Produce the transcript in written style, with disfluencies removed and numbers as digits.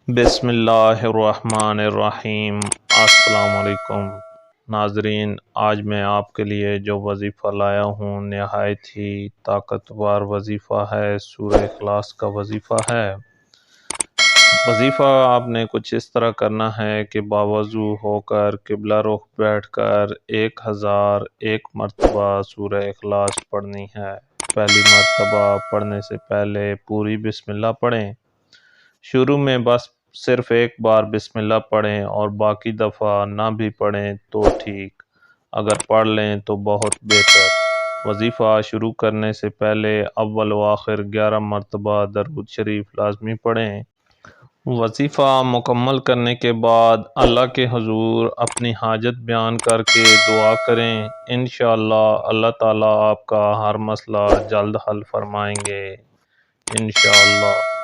बिस्मिल्लाहिर्रहमानिर्रहीम। अस्सलामुअलैकुम नाजरीन, आज मैं आपके लिए जो वज़ीफ़ा लाया हूँ नहायत ही ताकतवर वज़ीफ़ा है। सूरह इखलास का वज़ीफ़ा है। वज़ीफ़ा आपने कुछ इस तरह करना है कि बावज़ू होकर क़िबला रुख बैठकर 1001 मरतबा सूरह इखलास पढ़नी है। पहली मरतबा पढ़ने से पहले पूरी बिस्मिल्लाह पढ़ें। शुरू में बस सिर्फ़ एक बार बिस्मिल्लाह पढ़ें और बाकी दफ़ा ना भी पढ़ें तो ठीक, अगर पढ़ लें तो बहुत बेहतर। वज़ीफ़ा शुरू करने से पहले अव्वल व आखिर 11 मरतबा दरूद शरीफ लाज़मी पढ़ें। वज़ीफ़ा मुकम्मल करने के बाद अल्लाह के हुज़ूर अपनी हाजत बयान करके दुआ करें। इंशाअल्लाह अल्लाह ताला आपका हर मसला जल्द हल फरमाएंगे। इंशाअल्लाह।